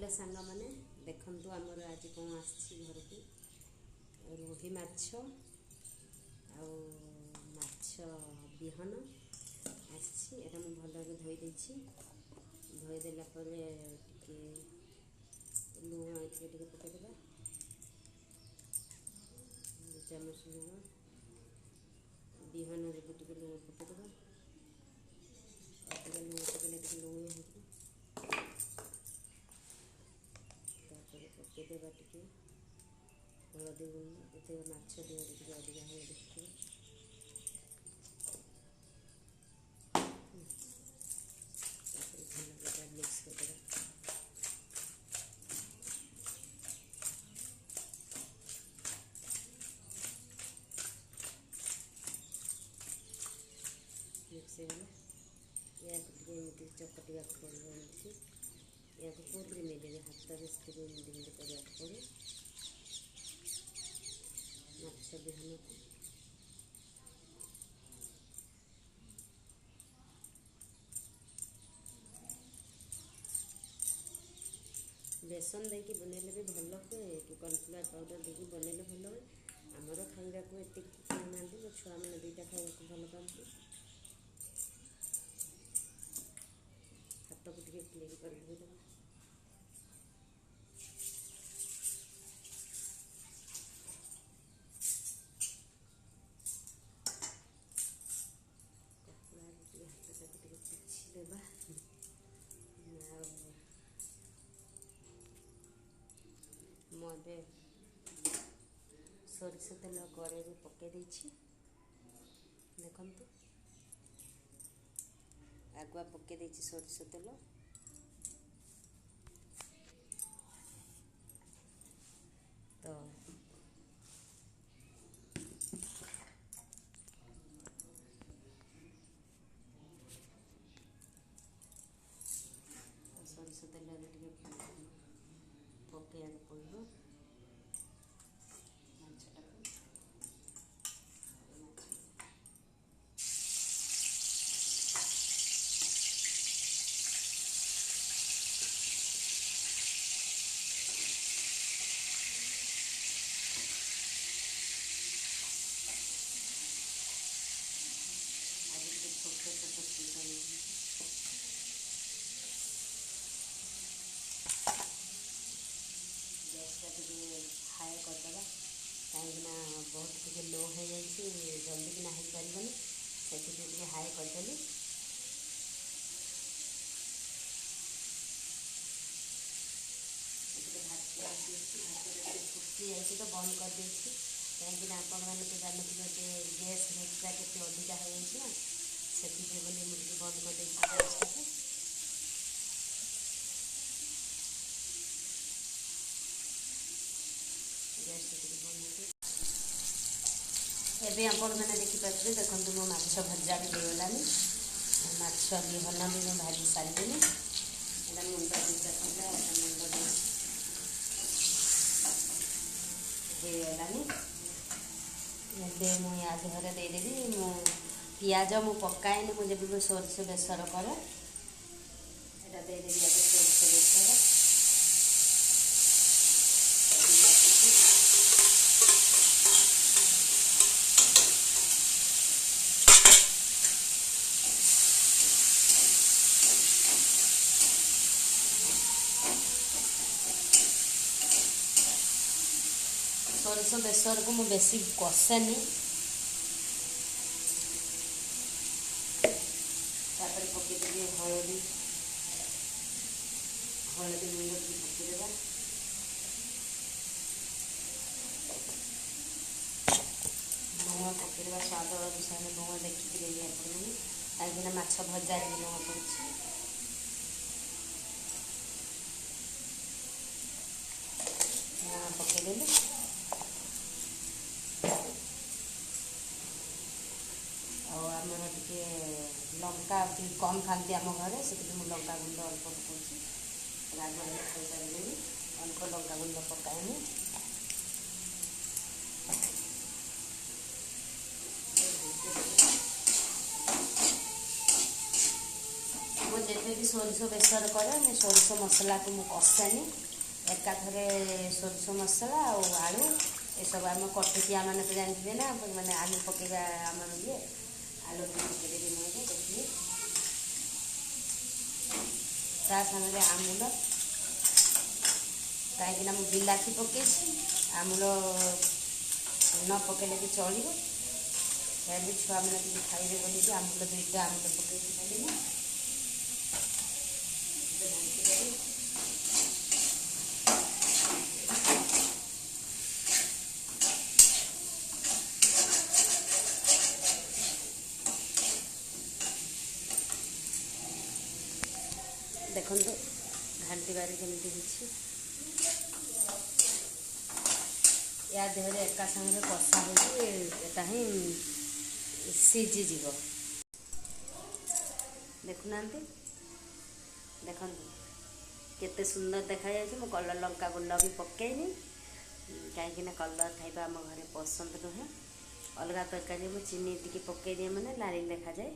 Hello सांग मैंने देखु आमर आज कौन आसी घर को रोही माछ विहन आसी भल धोई धोईदेला लुण ये पकईदेवा 2 चामच लुण विहन भी लुण पकईदेवा लुण पकड़े लुणिया पकईदेवा टे हलदी गुंड ये माछ देह अधिका हलदी भल मिक्स करदेवा मिक्स या चकटिया पड़ो या पूरी मिले हाथ में स्क्रीन दिंदी करने पड़े माछ विहन को बेसन देकी बनइले भी भल हुए कि कॉर्नफ्लावर पाउडर देकी बनइले भल हुए आमर खाइबा को एत खाऊना मो छुआ मैंने 2टा खाइबा भल पाती हाथ को क्लीन कर धोईदेवा मुझे सोरिष तेल कड़े पकई देखु आगुआ पकई सोरिष तेल तो सोरिष तेल पकड़ा पड़ो हाई करदेवा कहीं बहुत टे लो हो जाए जल्दी कि हो पारे से हाई करदेली फुटी जाए तो बंद कर देती कहीं आपण मैंने तो जानते गैस रेटा के अधिका हो जाए से मुझे बंद कर देती एबे आपण मैंने देखिपे देखो मो माछ भजा भी होगलानी माछ विहन भी मैं भाजी सारे मुंड मुंड होगलानी ए मुझे देहरे देदेवी मु पियाज मु पकाएनि मुझे भी सोरिष बेसर करे यहाँ देदेवी आज सोरिष बेसर सोरिष बेसर को मुझे बेसी कसेनी पकईदेवी हलदी हलदी गुंड भी पकईदेवा लुण पकईदेवा स्वाद अनुसार लुण देखिए देवी आपने कहीं माछ भजा भी लुण पड़े लुण पकईदेली आमर टे लंका कम खाती आम घर से लंका गुंड अल्प पकाऊँ राग खाई सारे अल्प लंका गुंड पकाएनि मुझे भी सोरिष बेसर करे मैं सोरिष मसला को मु कषेनी एकाथरे सोरिष मसला और आलू ये सब आम कटुकिया मैंने तो जानते ना मैंने आलू पकेगा आम ये आलू पकईदेवी मुझे देखिए ता सामने आमुल कहीं बिलाती पकई आमुल न पकेले भी चलो भी छुआ मैंने टी खाइबे बोलिए आमुल 2टा आमुल पकई देखो घाटी बारी केमी या देहरे एका संगे कषा होता ही सीझीज देखुना देख केते सुंदर देखा जाए कलर लंका गुंड भी पकईनी कहीं कलर खाइबा आम घरे पसंद नुहे अलग तरकारी में चीनी टी पकई दिए मैंने लाल देखा जाए।